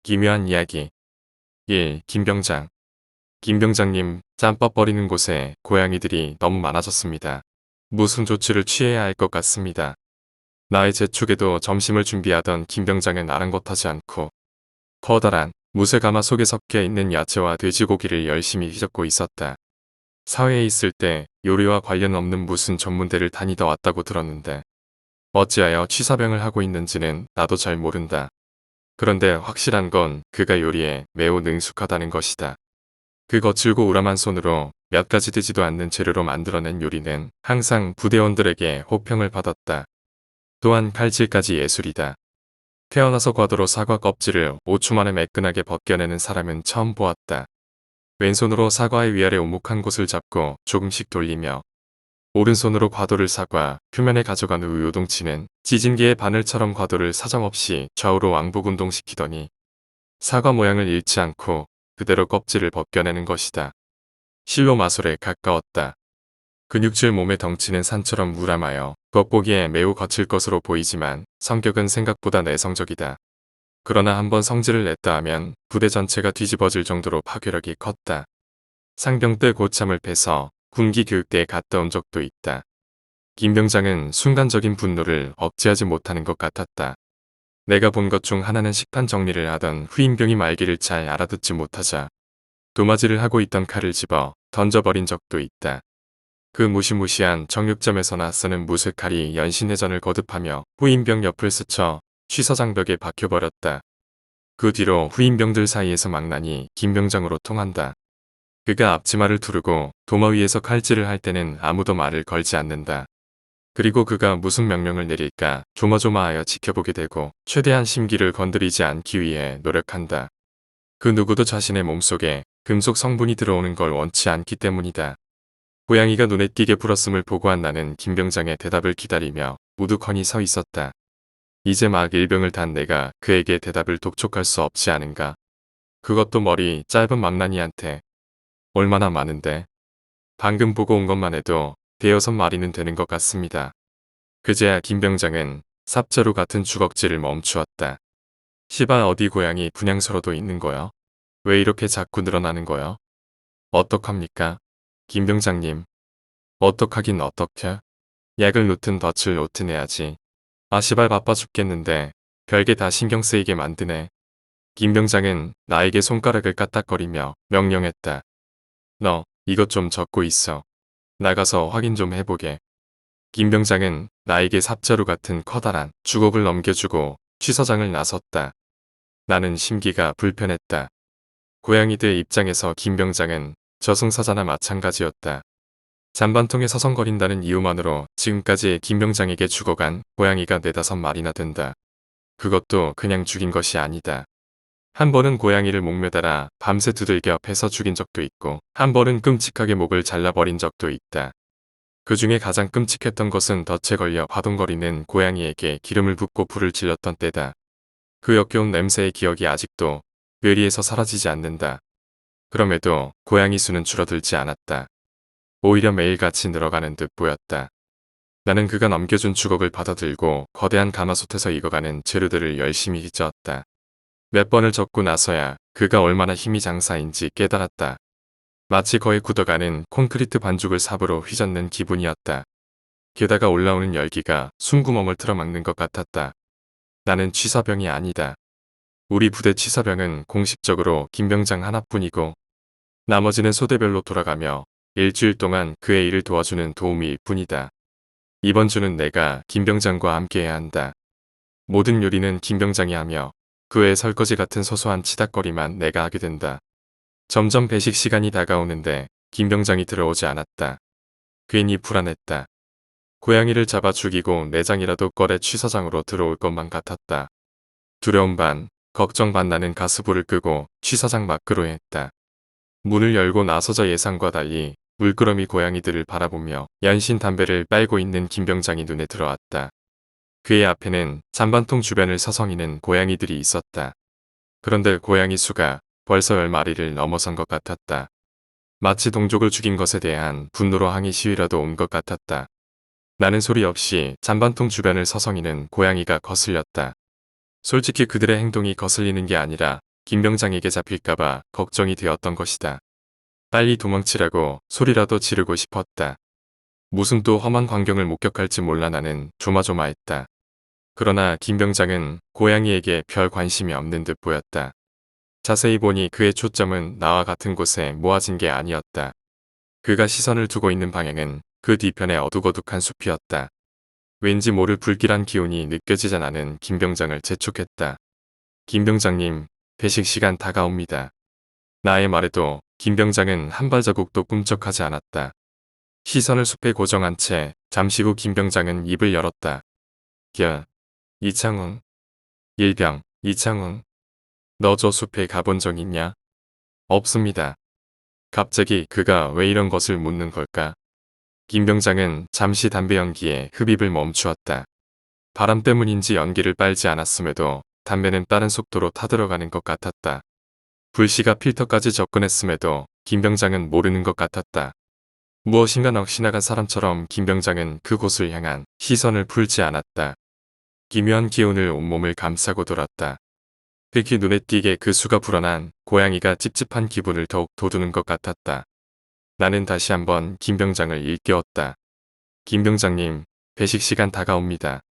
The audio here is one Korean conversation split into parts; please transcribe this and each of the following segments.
기묘한 이야기 1. 김병장. 김병장님, 짬밥 버리는 곳에 고양이들이 너무 많아졌습니다. 무슨 조치를 취해야 할 것 같습니다. 나의 재촉에도 점심을 준비하던 김병장은 아랑곳하지 않고 커다란 무쇠가마 속에 섞여 있는 야채와 돼지고기를 열심히 휘젓고 있었다. 사회에 있을 때 요리와 관련 없는 무슨 전문대를 다니다 왔다고 들었는데 어찌하여 취사병을 하고 있는지는 나도 잘 모른다. 그런데 확실한 건 그가 요리에 매우 능숙하다는 것이다. 그 거칠고 우람한 손으로 몇 가지 되지도 않는 재료로 만들어낸 요리는 항상 부대원들에게 호평을 받았다. 또한 칼질까지 예술이다. 태어나서 과도로 사과 껍질을 5초 만에 매끈하게 벗겨내는 사람은 처음 보았다. 왼손으로 사과의 위아래 오목한 곳을 잡고 조금씩 돌리며 오른손으로 과도를 사과 표면에 가져간 후 요동치는 찌진기의 바늘처럼 과도를 사정없이 좌우로 왕복 운동시키더니 사과 모양을 잃지 않고 그대로 껍질을 벗겨내는 것이다. 실로 마술에 가까웠다. 근육질 몸의 덩치는 산처럼 무람하여 겉보기에 매우 거칠 것으로 보이지만 성격은 생각보다 내성적이다. 그러나 한번 성질을 냈다 하면 부대 전체가 뒤집어질 정도로 파괴력이 컸다. 상병 때 고참을 패서 군기 교육대에 갔다 온 적도 있다. 김병장은 순간적인 분노를 억제하지 못하는 것 같았다. 내가 본 것 중 하나는 식판 정리를 하던 후임병이 말귀를 잘 알아듣지 못하자 도마질을 하고 있던 칼을 집어 던져버린 적도 있다. 그 무시무시한 정육점에서나 쓰는 무쇠칼이 연신내전을 거듭하며 후임병 옆을 스쳐 취서장 벽에 박혀버렸다. 그 뒤로 후임병들 사이에서 망나니 김병장으로 통한다. 그가 앞치마를 두르고 도마 위에서 칼질을 할 때는 아무도 말을 걸지 않는다. 그리고 그가 무슨 명령을 내릴까 조마조마하여 지켜보게 되고 최대한 심기를 건드리지 않기 위해 노력한다. 그 누구도 자신의 몸속에 금속 성분이 들어오는 걸 원치 않기 때문이다. 고양이가 눈에 띄게 불었음을 보고한 나는 김병장의 대답을 기다리며 우두커니 서 있었다. 이제 막 일병을 단 내가 그에게 대답을 독촉할 수 없지 않은가. 그것도 머리 짧은 망나니한테. 얼마나 많은데. 방금 보고 온 것만 해도 대여섯 마리는 되는 것 같습니다. 그제야 김병장은 삽자루 같은 주걱질을 멈추었다. 시발 어디 고양이 분향소로도 있는 거요? 왜 이렇게 자꾸 늘어나는 거요? 어떡합니까? 김병장님. 어떡하긴 어떡해? 약을 놓든 덫을 놓든 해야지. 아 시발 바빠 죽겠는데 별게 다 신경 쓰이게 만드네. 김병장은 나에게 손가락을 까딱거리며 명령했다. 너 이것 좀 적고 있어. 나가서 확인 좀 해보게. 김병장은 나에게 삽자루 같은 커다란 주걱을 넘겨주고 취서장을 나섰다. 나는 심기가 불편했다. 고양이들 입장에서 김병장은 저승사자나 마찬가지였다. 잔반통에 서성거린다는 이유만으로 지금까지 김병장에게 죽어간 고양이가 4~5마리나 된다. 그것도 그냥 죽인 것이 아니다. 한 번은 고양이를 목매달아 밤새 두들겨 패서 죽인 적도 있고 한 번은 끔찍하게 목을 잘라버린 적도 있다. 그 중에 가장 끔찍했던 것은 덫에 걸려 화동거리는 고양이에게 기름을 붓고 불을 질렀던 때다. 그 역겨운 냄새의 기억이 아직도 뇌리에서 사라지지 않는다. 그럼에도 고양이 수는 줄어들지 않았다. 오히려 매일같이 늘어가는 듯 보였다. 나는 그가 넘겨준 주걱을 받아들고 거대한 가마솥에서 익어가는 재료들을 열심히 휘저었다. 몇 번을 적고 나서야 그가 얼마나 힘이 장사인지 깨달았다. 마치 거의 굳어가는 콘크리트 반죽을 삽으로 휘젓는 기분이었다. 게다가 올라오는 열기가 숨구멍을 틀어막는 것 같았다. 나는 취사병이 아니다. 우리 부대 취사병은 공식적으로 김병장 하나뿐이고 나머지는 소대별로 돌아가며 일주일 동안 그의 일을 도와주는 도우미일 뿐이다. 이번 주는 내가 김병장과 함께해야 한다. 모든 요리는 김병장이 하며 그 외 설거지 같은 소소한 치닥거리만 내가 하게 된다. 점점 배식 시간이 다가오는데 김병장이 들어오지 않았다. 괜히 불안했다. 고양이를 잡아 죽이고 내장이라도 꺼내 취서장으로 들어올 것만 같았다. 두려움 반, 걱정 반 나는 가스불을 끄고 취서장 밖으로 했다. 문을 열고 나서자 예상과 달리 물끄러미 고양이들을 바라보며 연신 담배를 빨고 있는 김병장이 눈에 들어왔다. 그의 앞에는 잔반통 주변을 서성이는 고양이들이 있었다. 그런데 고양이 수가 벌써 10마리를 넘어선 것 같았다. 마치 동족을 죽인 것에 대한 분노로 항의 시위라도 온 것 같았다. 나는 소리 없이 잔반통 주변을 서성이는 고양이가 거슬렸다. 솔직히 그들의 행동이 거슬리는 게 아니라 김병장에게 잡힐까봐 걱정이 되었던 것이다. 빨리 도망치라고 소리라도 지르고 싶었다. 무슨 또 험한 광경을 목격할지 몰라 나는 조마조마했다. 그러나 김병장은 고양이에게 별 관심이 없는 듯 보였다. 자세히 보니 그의 초점은 나와 같은 곳에 모아진 게 아니었다. 그가 시선을 두고 있는 방향은 그 뒤편의 어둑어둑한 숲이었다. 왠지 모를 불길한 기운이 느껴지자 나는 김병장을 재촉했다. 김병장님, 배식 시간 다가옵니다. 나의 말에도 김병장은 한 발자국도 꿈쩍하지 않았다. 시선을 숲에 고정한 채 잠시 후 김병장은 입을 열었다. 이창훈. 일병, 이창훈. 너 저 숲에 가본 적 있냐? 없습니다. 갑자기 그가 왜 이런 것을 묻는 걸까? 김병장은 잠시 담배 연기에 흡입을 멈추었다. 바람 때문인지 연기를 빨지 않았음에도 담배는 빠른 속도로 타들어가는 것 같았다. 불씨가 필터까지 접근했음에도 김병장은 모르는 것 같았다. 무엇인가 넋이 나간 사람처럼 김병장은 그곳을 향한 시선을 풀지 않았다. 기묘한 기운을 온몸을 감싸고 돌았다. 특히 눈에 띄게 그 수가 불어난 고양이가 찝찝한 기분을 더욱 돋우는 것 같았다. 나는 다시 한번 김병장을 일깨웠다. 김병장님, 배식 시간 다가옵니다.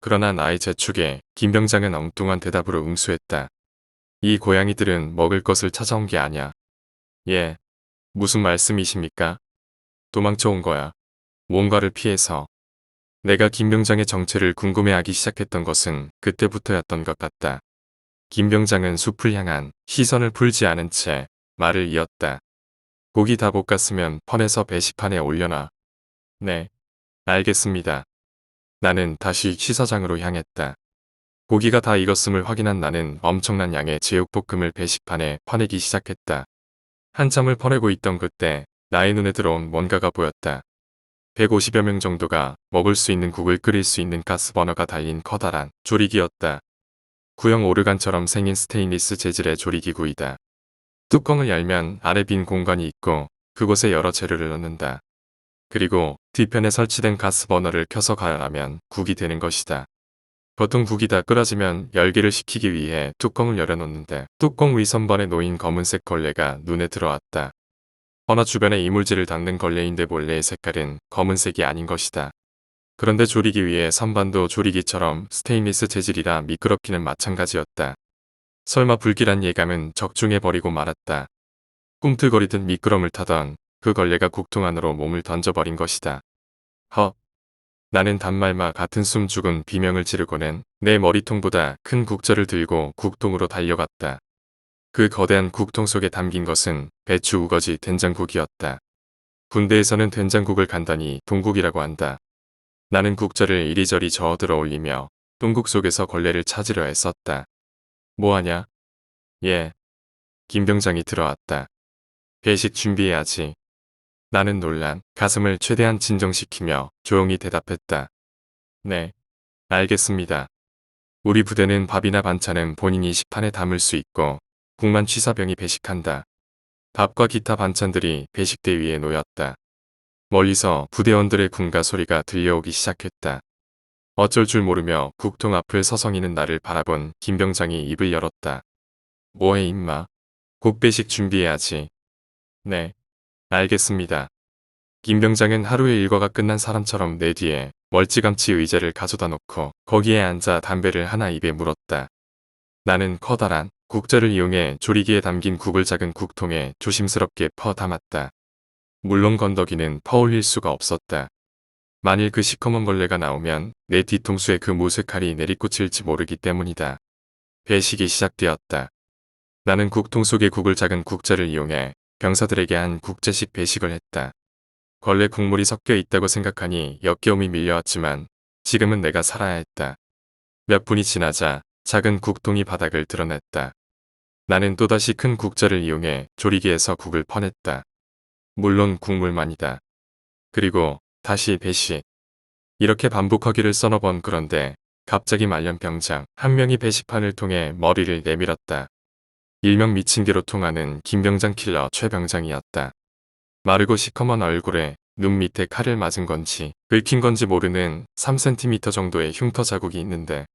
그러나 나의 재촉에 김병장은 엉뚱한 대답으로 응수했다. 이 고양이들은 먹을 것을 찾아온 게 아냐. 예, 무슨 말씀이십니까? 도망쳐 온 거야. 뭔가를 피해서. 내가 김병장의 정체를 궁금해하기 시작했던 것은 그때부터였던 것 같다. 김병장은 숲을 향한 시선을 풀지 않은 채 말을 이었다. 고기 다 볶았으면 펀에서 배식판에 올려놔. 네, 알겠습니다. 나는 다시 시사장으로 향했다. 고기가 다 익었음을 확인한 나는 엄청난 양의 제육볶음을 배식판에 퍼내기 시작했다. 한참을 퍼내고 있던 그때 나의 눈에 들어온 뭔가가 보였다. 150여 명 정도가 먹을 수 있는 국을 끓일 수 있는 가스버너가 달린 커다란 조리기였다. 구형 오르간처럼 생긴 스테인리스 재질의 조리기구이다. 뚜껑을 열면 아래 빈 공간이 있고 그곳에 여러 재료를 넣는다. 그리고 뒤편에 설치된 가스버너를 켜서 가열하면 국이 되는 것이다. 보통 국이 다 끓어지면 열기를 식히기 위해 뚜껑을 열어놓는데 뚜껑 위 선반에 놓인 검은색 걸레가 눈에 들어왔다. 버너 주변에 이물질을 닦는 걸레인데 본래의 색깔은 검은색이 아닌 것이다. 그런데 조리기 위에 선반도 조리기처럼 스테인리스 재질이라 미끄럽기는 마찬가지였다. 설마 불길한 예감은 적중해버리고 말았다. 꿈틀거리듯 미끄럼을 타던 그 걸레가 국통 안으로 몸을 던져버린 것이다. 헉! 나는 단말마 같은 숨 죽은 비명을 지르고는 내 머리통보다 큰 국자를 들고 국통으로 달려갔다. 그 거대한 국통 속에 담긴 것은 배추 우거지 된장국이었다. 군대에서는 된장국을 간단히 동국이라고 한다. 나는 국자를 이리저리 저어들어 올리며 동국 속에서 걸레를 찾으려 애썼다. 뭐하냐? 예. 김병장이 들어왔다. 배식 준비해야지. 나는 놀란 가슴을 최대한 진정시키며 조용히 대답했다. 네. 알겠습니다. 우리 부대는 밥이나 반찬은 본인이 식판에 담을 수 있고 국만 취사병이 배식한다. 밥과 기타 반찬들이 배식대 위에 놓였다. 멀리서 부대원들의 군가 소리가 들려오기 시작했다. 어쩔 줄 모르며 국통 앞을 서성이는 나를 바라본 김병장이 입을 열었다. 뭐해 임마. 곧 배식 준비해야지. 네. 알겠습니다. 김병장은 하루의 일과가 끝난 사람처럼 내 뒤에 멀찌감치 의자를 가져다 놓고 거기에 앉아 담배를 하나 입에 물었다. 나는 커다란 국자를 이용해 조리기에 담긴 국을 작은 국통에 조심스럽게 퍼 담았다. 물론 건더기는 퍼올릴 수가 없었다. 만일 그 시커먼 벌레가 나오면 내 뒤통수에 그 무쇠칼이 내리꽂힐지 모르기 때문이다. 배식이 시작되었다. 나는 국통 속의 국을 작은 국자를 이용해 병사들에게 한 국제식 배식을 했다. 걸레 국물이 섞여 있다고 생각하니 역겨움이 밀려왔지만 지금은 내가 살아야 했다. 몇 분이 지나자 작은 국통이 바닥을 드러냈다. 나는 또다시 큰 국자를 이용해 조리기에서 국을 퍼냈다. 물론 국물만이다. 그리고 다시 배식. 이렇게 반복하기를 서너 번. 그런데 갑자기 말년병장 한 명이 배식판을 통해 머리를 내밀었다. 일명 미친 개로 통하는 김병장 킬러 최병장이었다. 마르고 시커먼 얼굴에 눈 밑에 칼을 맞은 건지 긁힌 건지 모르는 3cm 정도의 흉터 자국이 있는데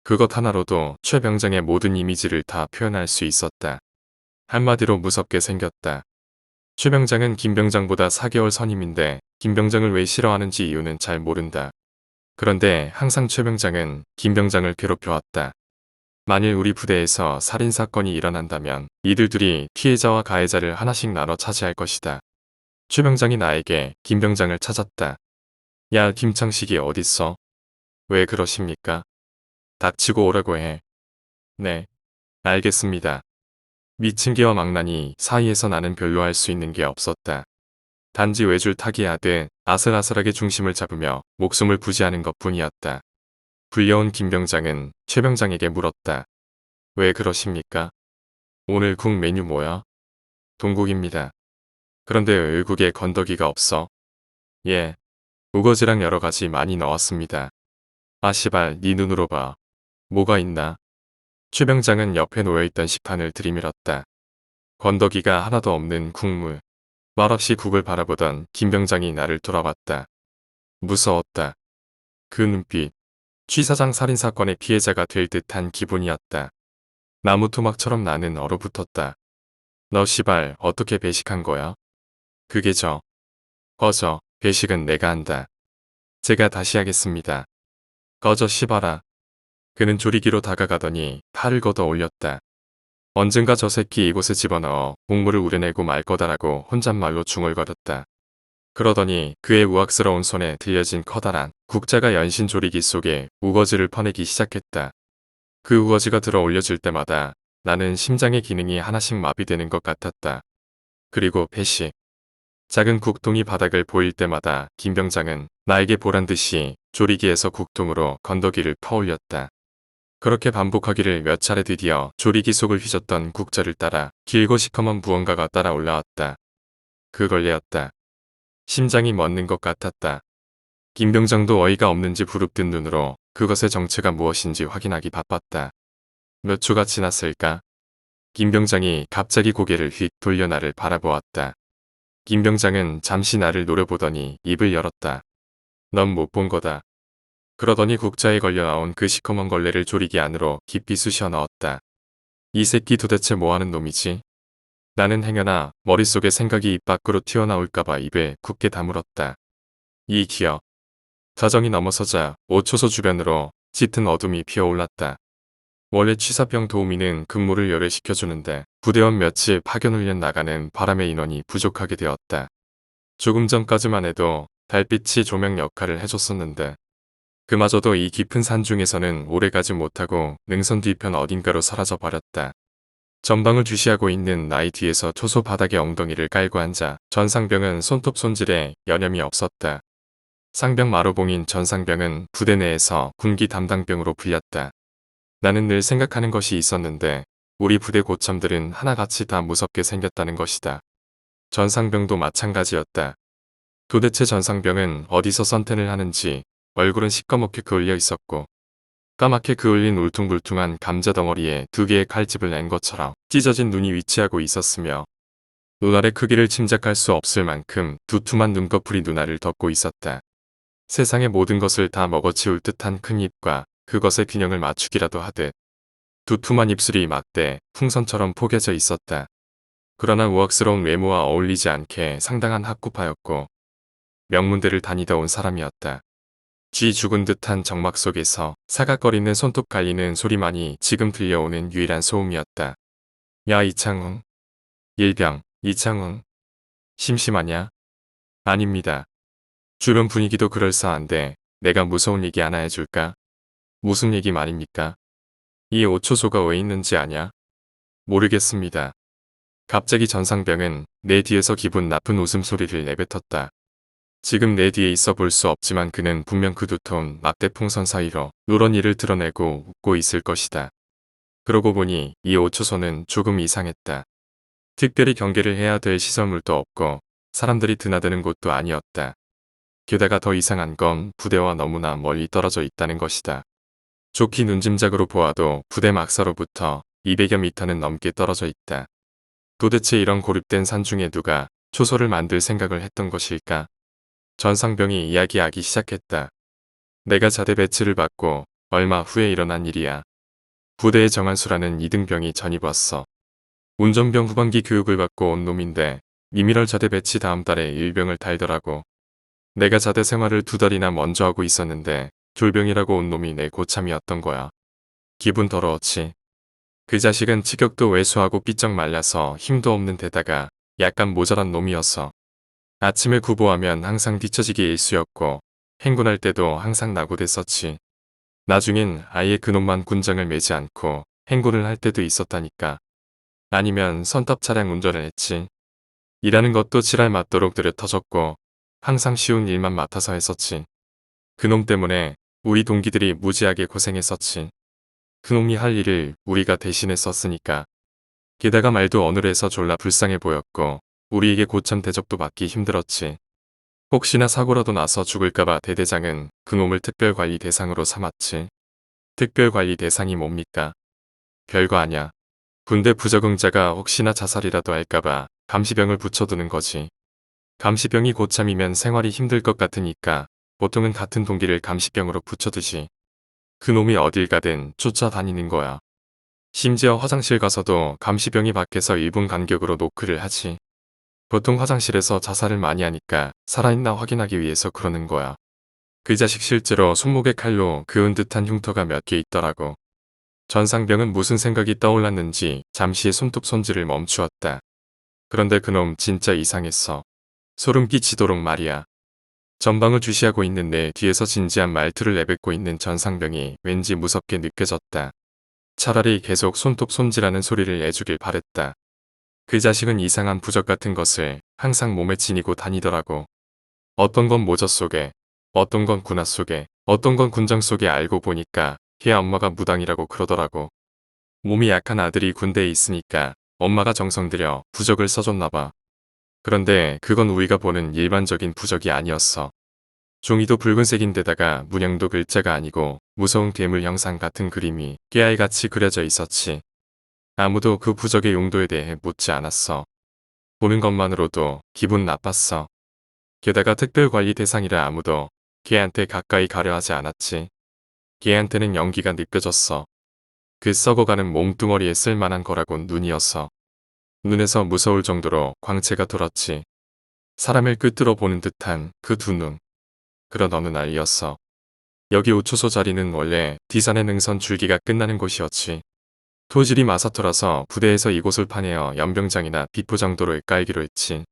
그것 하나로도 최 병장의 모든 이미지를 다 표현할 수 있었다. 한마디로 무섭게 생겼다. 최 병장은 김 병장보다 4개월 선임인데 김 병장을 왜 싫어하는지 이유는 잘 모른다. 그런데 항상 최 병장은 김 병장을 괴롭혀왔다. 만일 우리 부대에서 살인사건이 일어난다면 이들 둘이 피해자와 가해자를 하나씩 나눠 차지할 것이다. 최 병장이 나에게 김 병장을 찾았다. 야, 김창식이 어딨어? 왜 그러십니까? 닥치고 오라고 해. 네, 알겠습니다. 미친 개와 망나니 사이에서 나는 별로 할 수 있는 게 없었다. 단지 외줄 타기 하듯 아슬아슬하게 중심을 잡으며 목숨을 부지하는 것뿐이었다. 불려온 김 병장은 최 병장에게 물었다. 왜 그러십니까? 오늘 국 메뉴 뭐야? 동국입니다. 그런데 왜 국에 건더기가 없어? 예, 우거지랑 여러 가지 많이 넣었습니다. 아 씨발, 네 눈으로 봐. 뭐가 있나? 최 병장은 옆에 놓여있던 식판을 들이밀었다. 건더기가 하나도 없는 국물. 말없이 국을 바라보던 김 병장이 나를 돌아봤다. 무서웠다. 그 눈빛. 취사장 살인사건의 피해자가 될 듯한 기분이었다. 나무 토막처럼 나는 얼어붙었다. 너 시발 어떻게 배식한 거야? 그게 꺼져. 배식은 내가 한다. 제가 다시 하겠습니다. 꺼져 시발아. 그는 조리기로 다가가더니 팔을 걷어 올렸다. 언젠가 저 새끼 이곳에 집어넣어 국물을 우려내고 말 거다라고 혼잣말로 중얼거렸다. 그러더니 그의 우악스러운 손에 들려진 커다란 국자가 연신 조리기 속에 우거지를 퍼내기 시작했다. 그 우거지가 들어 올려질 때마다 나는 심장의 기능이 하나씩 마비되는 것 같았다. 그리고 배식. 작은 국통이 바닥을 보일 때마다 김 병장은 나에게 보란듯이 조리기에서 국통으로 건더기를 퍼올렸다. 그렇게 반복하기를 몇 차례 드디어 조리기 속을 휘젓던 국자를 따라 길고 시커먼 무언가가 따라 올라왔다. 그걸레였다. 심장이 멎는 것 같았다. 김 병장도 어이가 없는지 부릅뜬 눈으로 그것의 정체가 무엇인지 확인하기 바빴다. 몇 초가 지났을까? 김 병장이 갑자기 고개를 휙 돌려 나를 바라보았다. 김 병장은 잠시 나를 노려보더니 입을 열었다. 넌 못 본 거다. 그러더니 국자에 걸려 나온 그 시커먼 걸레를 조리기 안으로 깊이 쑤셔 넣었다. 이 새끼 도대체 뭐하는 놈이지? 나는 행여나 머릿속에 생각이 입 밖으로 튀어나올까봐 입을 굳게 다물었다. 이 기억. 자정이 넘어서자 5초소 주변으로 짙은 어둠이 피어올랐다. 원래 취사병 도우미는 근무를 열애시켜주는데 부대원 며칠 파견 훈련 나가는 바람의 인원이 부족하게 되었다. 조금 전까지만 해도 달빛이 조명 역할을 해줬었는데 그마저도 이 깊은 산 중에서는 오래가지 못하고 능선 뒤편 어딘가로 사라져 버렸다. 전방을 주시하고 있는 나의 뒤에서 초소 바닥에 엉덩이를 깔고 앉아 전상병은 손톱 손질에 여념이 없었다. 상병 마루봉인 전상병은 부대 내에서 군기 담당병으로 불렸다. 나는 늘 생각하는 것이 있었는데 우리 부대 고참들은 하나같이 다 무섭게 생겼다는 것이다. 전상병도 마찬가지였다. 도대체 전상병은 어디서 선텐을 하는지 얼굴은 시꺼멓게 그을려 있었고 까맣게 그을린 울퉁불퉁한 감자덩어리에 2개의 칼집을 낸 것처럼 찢어진 눈이 위치하고 있었으며 눈알의 크기를 짐작할 수 없을 만큼 두툼한 눈꺼풀이 눈알을 덮고 있었다. 세상의 모든 것을 다 먹어치울 듯한 큰 입과 그것의 균형을 맞추기라도 하듯 두툼한 입술이 막대 풍선처럼 포개져 있었다. 그러나 우악스러운 외모와 어울리지 않게 상당한 학구파였고 명문대를 다니다 온 사람이었다. 쥐 죽은 듯한 정막 속에서 사각거리는 손톱 갈리는 소리만이 지금 들려오는 유일한 소음이었다. 야 이창웅. 일병 이창웅. 심심하냐? 아닙니다. 주변 분위기도 그럴싸한데 내가 무서운 얘기 하나 해줄까? 무슨 얘기 말입니까? 이 오초소가 왜 있는지 아냐? 모르겠습니다. 갑자기 전상병은 내 뒤에서 기분 나쁜 웃음소리를 내뱉었다. 지금 내 뒤에 있어 볼 수 없지만 그는 분명 그 두터운 막대 풍선 사이로 누런 이를 드러내고 웃고 있을 것이다. 그러고 보니 이 오초소는 조금 이상했다. 특별히 경계를 해야 될 시설물도 없고 사람들이 드나드는 곳도 아니었다. 게다가 더 이상한 건 부대와 너무나 멀리 떨어져 있다는 것이다. 좋게 눈짐작으로 보아도 부대 막사로부터 200여 미터는 넘게 떨어져 있다. 도대체 이런 고립된 산 중에 누가 초소를 만들 생각을 했던 것일까? 전상병이 이야기하기 시작했다. 내가 자대 배치를 받고 얼마 후에 일어난 일이야. 부대에 정한수라는 이등병이 전입 왔어. 운전병 후반기 교육을 받고 온 놈인데 미미럴 자대 배치 다음 달에 일병을 달더라고. 내가 자대 생활을 2달이나 먼저 하고 있었는데 졸병이라고 온 놈이 내 고참이었던 거야. 기분 더러웠지. 그 자식은 체격도 왜소하고 삐쩍 말라서 힘도 없는 데다가 약간 모자란 놈이었어. 아침에 구보하면 항상 뒤처지기 일쑤였고 행군할 때도 항상 낙오됐었지. 나중엔 아예 그놈만 군장을 매지 않고 행군을 할 때도 있었다니까. 아니면 선탑 차량 운전을 했지. 일하는 것도 지랄 맞도록 느려 터졌고 항상 쉬운 일만 맡아서 했었지. 그놈 때문에 우리 동기들이 무지하게 고생했었지. 그놈이 할 일을 우리가 대신했었으니까. 게다가 말도 어눌해서 졸라 불쌍해 보였고 우리에게 고참 대접도 받기 힘들었지. 혹시나 사고라도 나서 죽을까봐 대대장은 그놈을 특별관리 대상으로 삼았지. 특별관리 대상이 뭡니까? 별거 아냐. 군대 부적응자가 혹시나 자살이라도 할까봐 감시병을 붙여두는 거지. 감시병이 고참이면 생활이 힘들 것 같으니까 보통은 같은 동기를 감시병으로 붙여두지. 그놈이 어딜 가든 쫓아다니는 거야. 심지어 화장실 가서도 감시병이 밖에서 1분 간격으로 노크를 하지. 보통 화장실에서 자살을 많이 하니까 살아있나 확인하기 위해서 그러는 거야. 그 자식 실제로 손목에 칼로 그은 듯한 흉터가 몇 개 있더라고. 전상병은 무슨 생각이 떠올랐는지 잠시 손톱 손질을 멈추었다. 그런데 그놈 진짜 이상했어. 소름 끼치도록 말이야. 전방을 주시하고 있는 내 뒤에서 진지한 말투를 내뱉고 있는 전상병이 왠지 무섭게 느껴졌다. 차라리 계속 손톱 손질하는 소리를 내주길 바랬다. 그 자식은 이상한 부적 같은 것을 항상 몸에 지니고 다니더라고. 어떤 건 모자 속에, 어떤 건 군화 속에, 어떤 건 군장 속에 알고 보니까 걔 엄마가 무당이라고 그러더라고. 몸이 약한 아들이 군대에 있으니까 엄마가 정성 들여 부적을 써줬나 봐. 그런데 그건 우리가 보는 일반적인 부적이 아니었어. 종이도 붉은색인데다가 문양도 글자가 아니고 무서운 괴물 형상 같은 그림이 깨알같이 그려져 있었지. 아무도 그 부적의 용도에 대해 묻지 않았어. 보는 것만으로도 기분 나빴어. 게다가 특별관리 대상이라 아무도 걔한테 가까이 가려 하지 않았지. 걔한테는 연기가 느껴졌어. 그 썩어가는 몸뚱어리에 쓸만한 거라곤 눈이었어. 눈에서 무서울 정도로 광채가 돌았지. 사람을 꿰뚫어 보는 듯한 그 두 눈. 그런 어느 날이었어. 여기 우초소 자리는 원래 디산의 능선 줄기가 끝나는 곳이었지. 토질이 마사토라서 부대에서 이곳을 파내어 연병장이나 비포장도로에 깔기로 했지.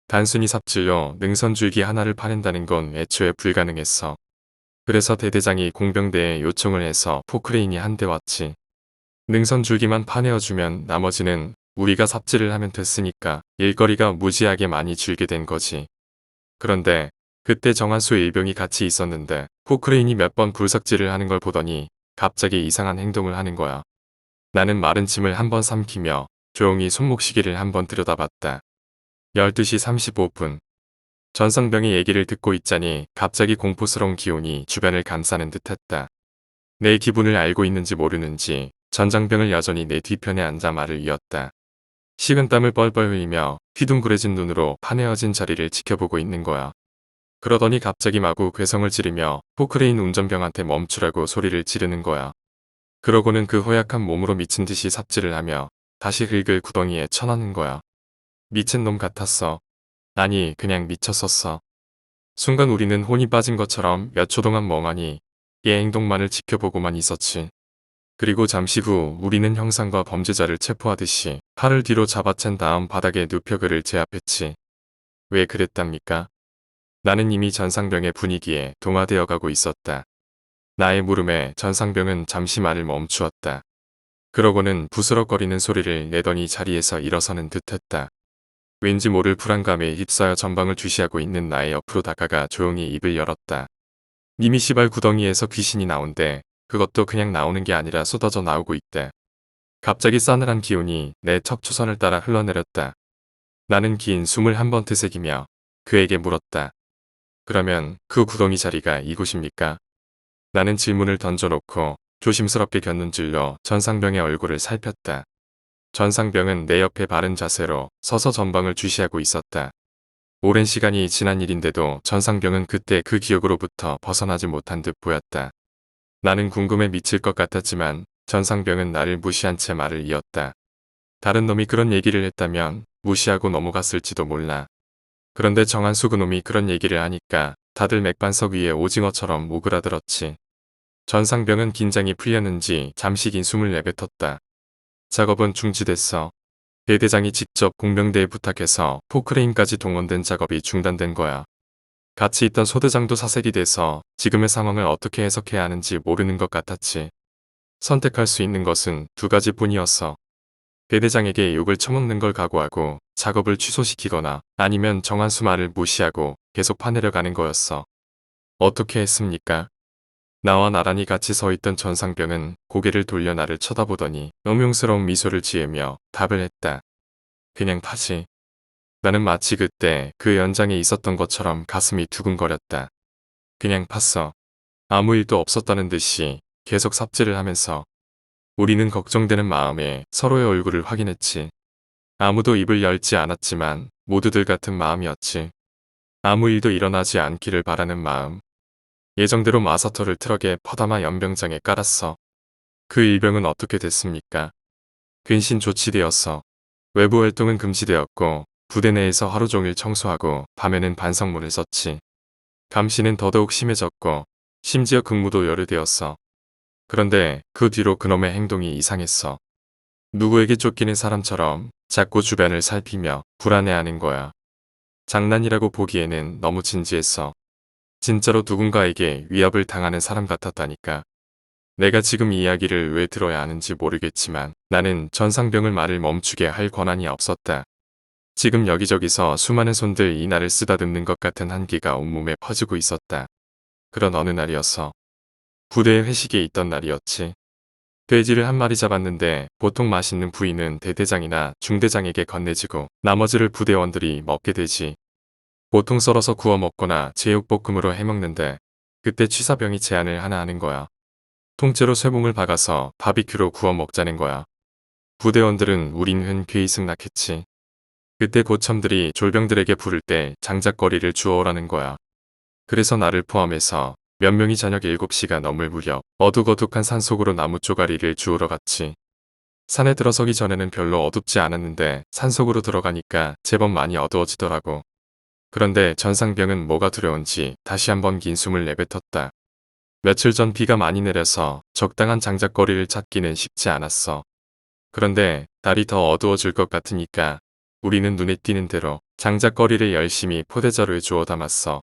단순히 삽질로 능선 줄기 하나를 파낸다는 건 애초에 불가능했어. 그래서 대대장이 공병대에 요청을 해서 포크레인이 한 대 왔지. 능선 줄기만 파내어주면 나머지는 우리가 삽질을 하면 됐으니까 일거리가 무지하게 많이 줄게 된 거지. 그런데 그때 정한수 일병이 같이 있었는데 포크레인이 몇 번 굴삭질을 하는 걸 보더니 갑자기 이상한 행동을 하는 거야. 나는 마른 침을 한번 삼키며 조용히 손목시계를 한번 들여다봤다. 12시 35분. 전상병의 얘기를 듣고 있자니 갑자기 공포스러운 기운이 주변을 감싸는 듯했다. 내 기분을 알고 있는지 모르는지 전장병을 여전히 내 뒤편에 앉아 말을 이었다. 식은땀을 뻘뻘 흘리며 휘둥그레진 눈으로 파내어진 자리를 지켜보고 있는 거야. 그러더니 갑자기 마구 괴성을 지르며 포크레인 운전병한테 멈추라고 소리를 지르는 거야. 그러고는 그 허약한 몸으로 미친 듯이 삽질을 하며 다시 흙을 구덩이에 쳐넣는 거야. 미친 놈 같았어. 아니 그냥 미쳤었어. 순간 우리는 혼이 빠진 것처럼 몇 초 동안 멍하니 얘 행동만을 지켜보고만 있었지. 그리고 잠시 후 우리는 형사과 범죄자를 체포하듯이 팔을 뒤로 잡아챈 다음 바닥에 눕혀 그를 제압했지. 왜 그랬답니까? 나는 이미 전상병의 분위기에 동화되어 가고 있었다. 나의 물음에 전상병은 잠시 말을 멈추었다. 그러고는 부스럭거리는 소리를 내더니 자리에서 일어서는 듯했다. 왠지 모를 불안감에 휩싸여 전방을 주시하고 있는 나의 옆으로 다가가 조용히 입을 열었다. 이미 시발 구덩이에서 귀신이 나온대. 그것도 그냥 나오는 게 아니라 쏟아져 나오고 있대. 갑자기 싸늘한 기운이 내 척추선을 따라 흘러내렸다. 나는 긴 숨을 한번 되새기며 그에게 물었다. 그러면 그 구덩이 자리가 이곳입니까? 나는 질문을 던져놓고 조심스럽게 곁눈질로 전상병의 얼굴을 살폈다. 전상병은 내 옆에 바른 자세로 서서 전방을 주시하고 있었다. 오랜 시간이 지난 일인데도 전상병은 그때 그 기억으로부터 벗어나지 못한 듯 보였다. 나는 궁금해 미칠 것 같았지만 전상병은 나를 무시한 채 말을 이었다. 다른 놈이 그런 얘기를 했다면 무시하고 넘어갔을지도 몰라. 그런데 정한수 그놈이 그런 얘기를 하니까 다들 맥반석 위에 오징어처럼 오그라들었지. 전상병은 긴장이 풀렸는지 잠시 긴 숨을 내뱉었다. 작업은 중지됐어. 대대장이 직접 공병대에 부탁해서 포크레인까지 동원된 작업이 중단된 거야. 같이 있던 소대장도 사색이 돼서 지금의 상황을 어떻게 해석해야 하는지 모르는 것 같았지. 선택할 수 있는 것은 두 가지뿐이었어. 대대장에게 욕을 처먹는 걸 각오하고 작업을 취소시키거나 아니면 정한수 말을 무시하고 계속 파내려가는 거였어. 어떻게 했습니까? 나와 나란히 같이 서 있던 전상병은 고개를 돌려 나를 쳐다보더니 음흉스러운 미소를 지으며 답을 했다. 그냥 파지. 나는 마치 그때 그 연장에 있었던 것처럼 가슴이 두근거렸다. 그냥 팠어. 아무 일도 없었다는 듯이 계속 삽질을 하면서 우리는 걱정되는 마음에 서로의 얼굴을 확인했지. 아무도 입을 열지 않았지만 모두들 같은 마음이었지. 아무 일도 일어나지 않기를 바라는 마음. 예정대로 마사토를 트럭에 퍼담아 연병장에 깔았어. 그 일병은 어떻게 됐습니까? 근신 조치되었어. 외부 활동은 금지되었고 부대 내에서 하루 종일 청소하고 밤에는 반성문을 썼지. 감시는 더더욱 심해졌고 심지어 근무도 열흘되었어. 그런데 그 뒤로 그놈의 행동이 이상했어. 누구에게 쫓기는 사람처럼 자꾸 주변을 살피며 불안해하는 거야. 장난이라고 보기에는 너무 진지했어. 진짜로 누군가에게 위협을 당하는 사람 같았다니까. 내가 지금 이 이야기를 왜 들어야 하는지 모르겠지만 나는 전상병을 말을 멈추게 할 권한이 없었다. 지금 여기저기서 수많은 손들 이 나를 쓰다듬는 것 같은 한기가 온몸에 퍼지고 있었다. 그런 어느 날이었어. 부대에 회식이 있던 날이었지. 돼지를 한 마리 잡았는데 보통 맛있는 부위는 대대장이나 중대장에게 건네지고 나머지를 부대원들이 먹게 되지. 보통 썰어서 구워 먹거나 제육볶음으로 해먹는데 그때 취사병이 제안을 하나 하는 거야. 통째로 쇠봉을 박아서 바비큐로 구워 먹자는 거야. 부대원들은 우린 흔쾌히 승낙했지. 그때 고참들이 졸병들에게 부를 때 장작거리를 주워오라는 거야. 그래서 나를 포함해서 몇 명이 저녁 7시가 넘을 무렵 어둑어둑한 산속으로 나무 쪼가리를 주우러 갔지. 산에 들어서기 전에는 별로 어둡지 않았는데 산속으로 들어가니까 제법 많이 어두워지더라고. 그런데 전상병은 뭐가 두려운지 다시 한번 긴 숨을 내뱉었다. 며칠 전 비가 많이 내려서 적당한 장작거리를 찾기는 쉽지 않았어. 그런데 날이 더 어두워질 것 같으니까 우리는 눈에 띄는 대로 장작거리를 열심히 포대자루에 주워 담았어.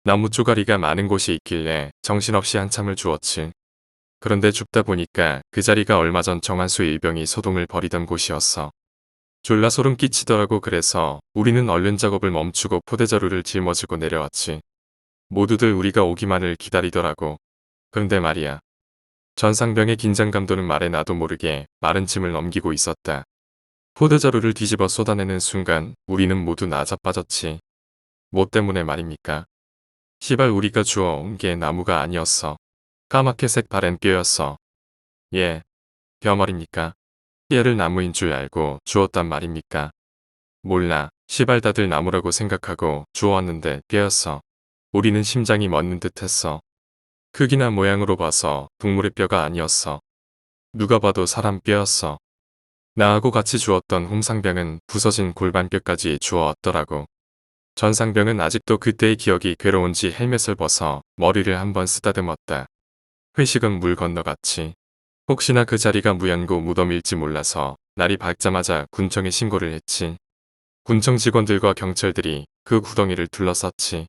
나무 쪼가리가 많은 곳이 있길래 정신없이 한참을 주웠지. 그런데 줍다 보니까 그 자리가 얼마 전 정한수 일병이 소동을 벌이던 곳이었어. 졸라 소름 끼치더라고. 그래서 우리는 얼른 작업을 멈추고 포대자루를 짊어지고 내려왔지. 모두들 우리가 오기만을 기다리더라고. 그런데 말이야. 전상병의 긴장감도는 말에 나도 모르게 마른 짐을 넘기고 있었다. 포대자루를 뒤집어 쏟아내는 순간 우리는 모두 나자빠졌지. 뭐 때문에 말입니까? 시발 우리가 주워온 게 나무가 아니었어. 까맣게 색바랜 뼈였어. 예, 뼈 말입니까? 뼈를 나무인 줄 알고 주웠단 말입니까? 몰라. 시발 다들 나무라고 생각하고 주워왔는데 뼈였어. 우리는 심장이 멎는 듯했어. 크기나 모양으로 봐서 동물의 뼈가 아니었어. 누가 봐도 사람 뼈였어. 나하고 같이 주웠던 홍상병은 부서진 골반뼈까지 주워왔더라고. 전상병은 아직도 그때의 기억이 괴로운지 헬멧을 벗어 머리를 한번 쓰다듬었다. 회식은 물 건너갔지. 혹시나 그 자리가 무연고 무덤일지 몰라서 날이 밝자마자 군청에 신고를 했지. 군청 직원들과 경찰들이 그 구덩이를 둘러쌌지.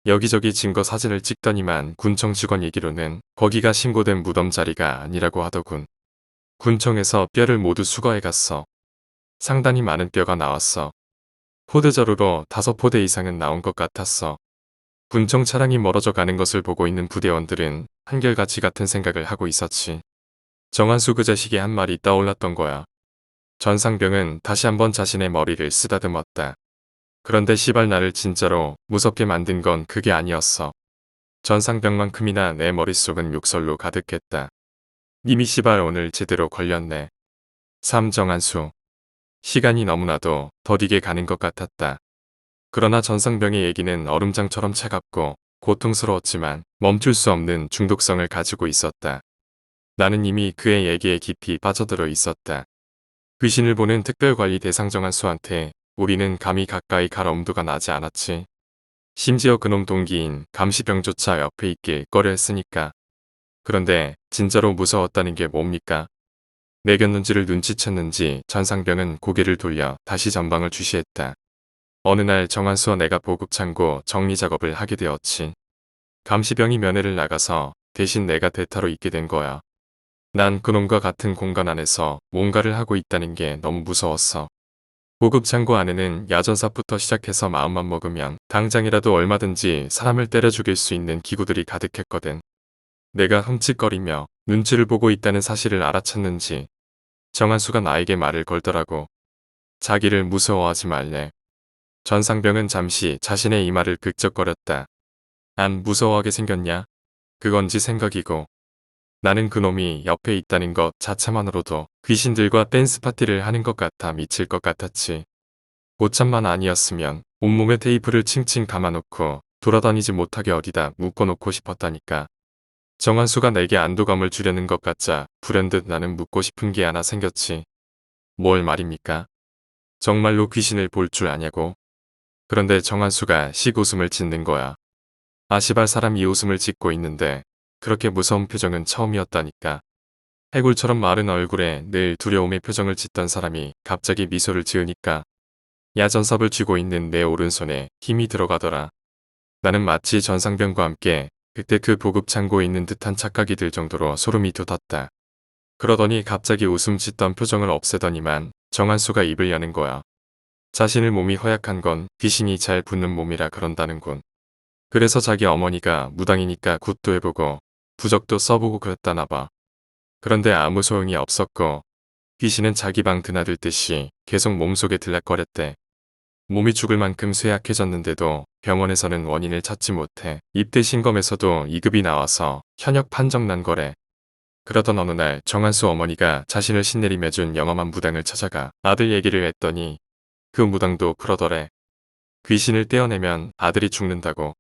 여기저기 증거 사진을 찍더니만 군청 직원 얘기로는 거기가 신고된 무덤 자리가 아니라고 하더군. 군청에서 뼈를 모두 수거해갔어. 상당히 많은 뼈가 나왔어. 포대자루로 5포대 이상은 나온 것 같았어. 군청 차량이 멀어져 가는 것을 보고 있는 부대원들은 한결같이 같은 생각을 하고 있었지. 정한수 그 자식이 한 말이 떠올랐던 거야. 전상병은 다시 한번 자신의 머리를 쓰다듬었다. 그런데 시발 나를 진짜로 무섭게 만든 건 그게 아니었어. 전상병만큼이나 내 머릿속은 욕설로 가득했다. 이미 시발 오늘 제대로 걸렸네. 정한수. 시간이 너무나도 더디게 가는 것 같았다. 그러나 전상병의 얘기는 얼음장처럼 차갑고 고통스러웠지만 멈출 수 없는 중독성을 가지고 있었다. 나는 이미 그의 얘기에 깊이 빠져들어 있었다. 귀신을 보는 특별관리 대상 정한수한테 우리는 감히 가까이 갈 엄두가 나지 않았지. 심지어 그놈 동기인 감시병조차 옆에 있길 꺼려했으니까. 그런데 진짜로 무서웠다는 게 뭡니까? 내겼는지를 눈치챘는지 전상병은 고개를 돌려 다시 전방을 주시했다. 어느 날 정한수와 내가 보급창고 정리 작업을 하게 되었지. 감시병이 면회를 나가서 대신 내가 대타로 있게 된 거야. 난 그놈과 같은 공간 안에서 뭔가를 하고 있다는 게 너무 무서웠어. 보급창고 안에는 야전삽부터 시작해서 마음만 먹으면 당장이라도 얼마든지 사람을 때려 죽일 수 있는 기구들이 가득했거든. 내가 흠칫거리며 눈치를 보고 있다는 사실을 알아챘는지 정한수가 나에게 말을 걸더라고. 자기를 무서워하지 말래. 전상병은 잠시 자신의 이마를 극적거렸다. 안 무서워하게 생겼냐? 그건지 생각이고. 나는 그놈이 옆에 있다는 것 자체만으로도 귀신들과 댄스 파티를 하는 것 같아 미칠 것 같았지. 오참만 아니었으면 온몸에 테이프를 칭칭 감아놓고 돌아다니지 못하게 어디다 묶어놓고 싶었다니까. 정한수가 내게 안도감을 주려는 것 같자 불현듯 나는 묻고 싶은 게 하나 생겼지. 뭘 말입니까? 정말로 귀신을 볼 줄 아냐고. 그런데 정한수가 식웃음을 짓는 거야. 아시발 사람이 웃음을 짓고 있는데 그렇게 무서운 표정은 처음이었다니까. 해골처럼 마른 얼굴에 늘 두려움의 표정을 짓던 사람이 갑자기 미소를 지으니까 야전삽을 쥐고 있는 내 오른손에 힘이 들어가더라. 나는 마치 전상병과 함께 그때 그 보급창고에 있는 듯한 착각이 들 정도로 소름이 돋았다. 그러더니 갑자기 웃음 짓던 표정을 없애더니만 정한수가 입을 여는 거야. 자신의 몸이 허약한 건 귀신이 잘 붙는 몸이라 그런다는군. 그래서 자기 어머니가 무당이니까 굿도 해보고 부적도 써보고 그랬다나 봐. 그런데 아무 소용이 없었고 귀신은 자기 방 드나들 듯이 계속 몸속에 들락거렸대. 몸이 죽을 만큼 쇠약해졌는데도 병원에서는 원인을 찾지 못해 입대 신검에서도 2급이 나와서 현역 판정 난 거래. 그러던 어느 날 정한수 어머니가 자신을 신내림해준 영험한 무당을 찾아가 아들 얘기를 했더니 그 무당도 그러더래. 귀신을 떼어내면 아들이 죽는다고.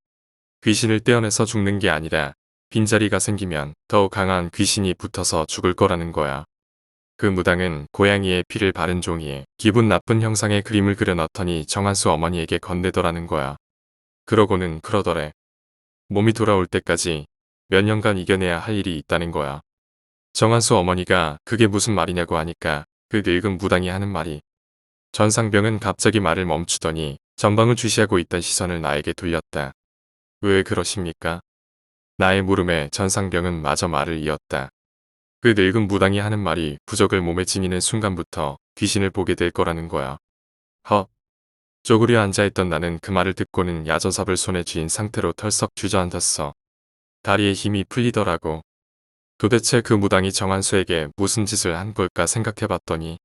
귀신을 떼어내서 죽는 게 아니라 빈자리가 생기면 더욱 강한 귀신이 붙어서 죽을 거라는 거야. 그 무당은 고양이의 피를 바른 종이에 기분 나쁜 형상의 그림을 그려넣더니 정한수 어머니에게 건네더라는 거야. 그러고는 그러더래. 몸이 돌아올 때까지 몇 년간 이겨내야 할 일이 있다는 거야. 정한수 어머니가 그게 무슨 말이냐고 하니까 그 늙은 무당이 하는 말이 전상병은 갑자기 말을 멈추더니 전방을 주시하고 있던 시선을 나에게 돌렸다. 왜 그러십니까? 나의 물음에 전상병은 마저 말을 이었다. 그 늙은 무당이 하는 말이 부적을 몸에 지니는 순간부터 귀신을 보게 될 거라는 거야. 헉. 쪼그려 앉아있던 나는 그 말을 듣고는 야전삽을 손에 쥔 상태로 털썩 주저앉았어. 다리에 힘이 풀리더라고. 도대체 그 무당이 정한수에게 무슨 짓을 한 걸까 생각해봤더니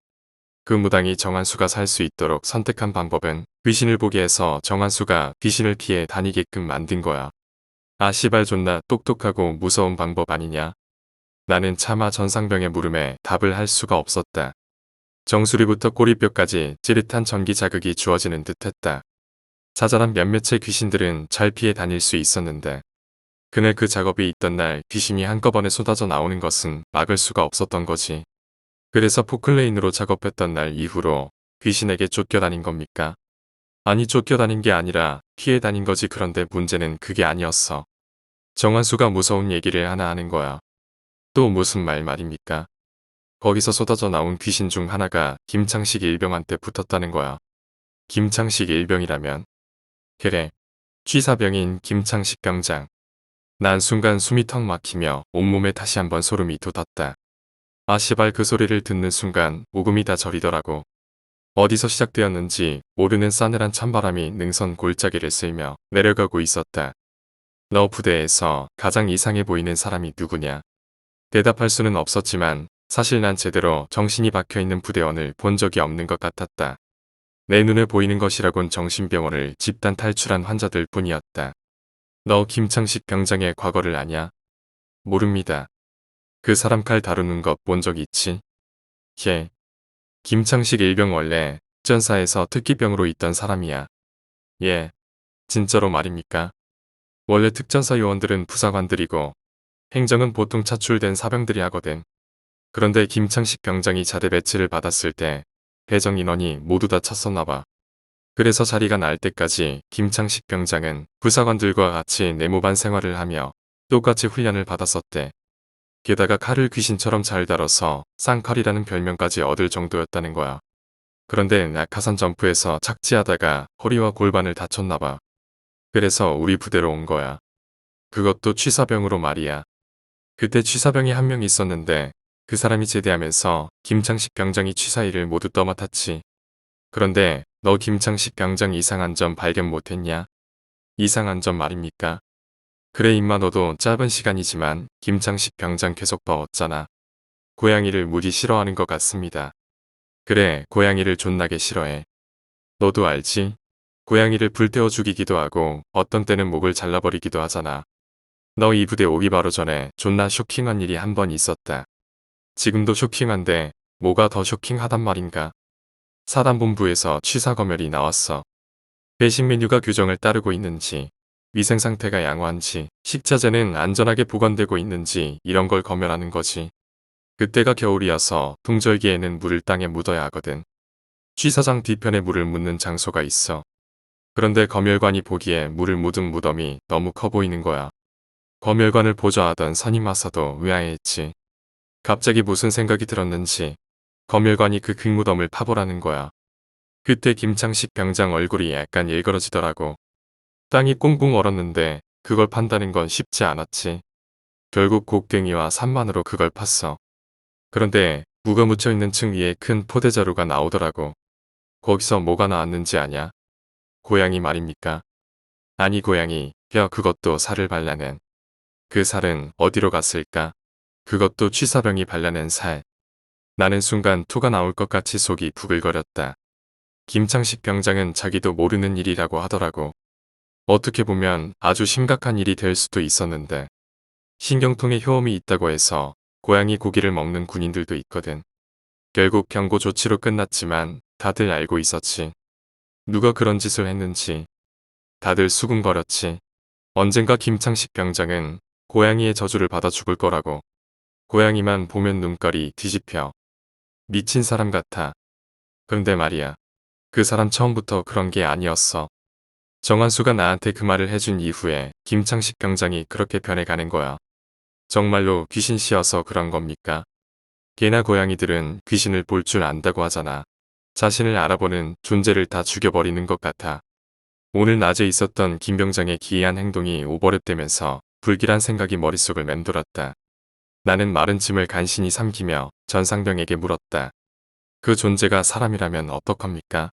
그 무당이 정한수가 살 수 있도록 선택한 방법은 귀신을 보게 해서 정한수가 귀신을 피해 다니게끔 만든 거야. 아 씨발 존나 똑똑하고 무서운 방법 아니냐. 나는 차마 전상병의 물음에 답을 할 수가 없었다. 정수리부터 꼬리뼈까지 찌릿한 전기 자극이 주어지는 듯했다. 자잘한 몇몇의 귀신들은 잘 피해 다닐 수 있었는데 그날 그 작업이 있던 날 귀신이 한꺼번에 쏟아져 나오는 것은 막을 수가 없었던 거지. 그래서 포클레인으로 작업했던 날 이후로 귀신에게 쫓겨다닌 겁니까? 아니 쫓겨다닌 게 아니라 피해 다닌 거지. 그런데 문제는 그게 아니었어. 정한수가 무서운 얘기를 하나 하는 거야. 또 무슨 말입니까? 거기서 쏟아져 나온 귀신 중 하나가 김창식 일병한테 붙었다는 거야. 김창식 일병이라면? 그래. 취사병인 김창식 병장. 난 순간 숨이 턱 막히며 온몸에 다시 한번 소름이 돋았다. 아 씨발 그 소리를 듣는 순간 오금이 다 저리더라고. 어디서 시작되었는지 모르는 싸늘한 찬바람이 능선 골짜기를 쓸며 내려가고 있었다. 너 부대에서 가장 이상해 보이는 사람이 누구냐? 대답할 수는 없었지만 사실 난 제대로 정신이 박혀있는 부대원을 본 적이 없는 것 같았다. 내 눈에 보이는 것이라곤 정신병원을 집단 탈출한 환자들 뿐이었다. 너 김창식 병장의 과거를 아냐? 모릅니다. 그 사람 칼 다루는 것 본 적 있지? 예. 김창식 일병 원래 특전사에서 특기병으로 있던 사람이야. 예. 진짜로 말입니까? 원래 특전사 요원들은 부사관들이고 행정은 보통 차출된 사병들이 하거든. 그런데 김창식 병장이 자대 배치를 받았을 때 배정 인원이 모두 다 찼었나 봐. 그래서 자리가 날 때까지 김창식 병장은 부사관들과 같이 내무반 생활을 하며 똑같이 훈련을 받았었대. 게다가 칼을 귀신처럼 잘 다뤄서 쌍칼이라는 별명까지 얻을 정도였다는 거야. 그런데 낙하산 점프에서 착지하다가 허리와 골반을 다쳤나 봐. 그래서 우리 부대로 온 거야. 그것도 취사병으로 말이야. 그때 취사병이 한 명 있었는데 그 사람이 제대하면서 김창식 병장이 취사 일을 모두 떠맡았지. 그런데 너 김창식 병장 이상한 점 발견 못했냐? 이상한 점 말입니까? 그래 임마 너도 짧은 시간이지만 김창식 병장 계속 봐왔잖아. 고양이를 무지 싫어하는 것 같습니다. 그래 고양이를 존나게 싫어해. 너도 알지? 고양이를 불태워 죽이기도 하고 어떤 때는 목을 잘라버리기도 하잖아. 너 이 부대 오기 바로 전에 존나 쇼킹한 일이 한 번 있었다. 지금도 쇼킹한데 뭐가 더 쇼킹하단 말인가? 사단본부에서 취사 검열이 나왔어. 배식 메뉴가 규정을 따르고 있는지, 위생 상태가 양호한지, 식자재는 안전하게 보관되고 있는지 이런 걸 검열하는 거지. 그때가 겨울이어서 동절기에는 물을 땅에 묻어야 하거든. 취사장 뒤편에 물을 묻는 장소가 있어. 그런데 검열관이 보기에 물을 묻은 무덤이 너무 커 보이는 거야. 검열관을 보좌하던 선임마사도 의아해했지. 갑자기 무슨 생각이 들었는지 검열관이 그 흙무덤을 파보라는 거야. 그때 김창식 병장 얼굴이 약간 일그러지더라고. 땅이 꽁꽁 얼었는데 그걸 판다는 건 쉽지 않았지. 결국 곡괭이와 산만으로 그걸 팠어. 그런데 무가 묻혀있는 층 위에 큰 포대자루가 나오더라고. 거기서 뭐가 나왔는지 아냐? 고양이 말입니까? 아니 고양이, 뼈 그것도 살을 발라낸. 그 살은 어디로 갔을까? 그것도 취사병이 발라낸 살. 나는 순간 토가 나올 것 같이 속이 부글거렸다. 김창식 병장은 자기도 모르는 일이라고 하더라고. 어떻게 보면 아주 심각한 일이 될 수도 있었는데 신경통에 효험이 있다고 해서 고양이 고기를 먹는 군인들도 있거든. 결국 경고 조치로 끝났지만 다들 알고 있었지. 누가 그런 짓을 했는지. 다들 수군거렸지. 언젠가 김창식 병장은 고양이의 저주를 받아 죽을 거라고. 고양이만 보면 눈깔이 뒤집혀. 미친 사람 같아. 그런데 말이야. 그 사람 처음부터 그런 게 아니었어. 정한수가 나한테 그 말을 해준 이후에 김창식 병장이 그렇게 변해가는 거야. 정말로 귀신 씌어서 그런 겁니까? 개나 고양이들은 귀신을 볼 줄 안다고 하잖아. 자신을 알아보는 존재를 다 죽여버리는 것 같아. 오늘 낮에 있었던 김 병장의 기이한 행동이 오버랩되면서 불길한 생각이 머릿속을 맴돌았다. 나는 마른 침을 간신히 삼키며 전상병에게 물었다. 그 존재가 사람이라면 어떡합니까?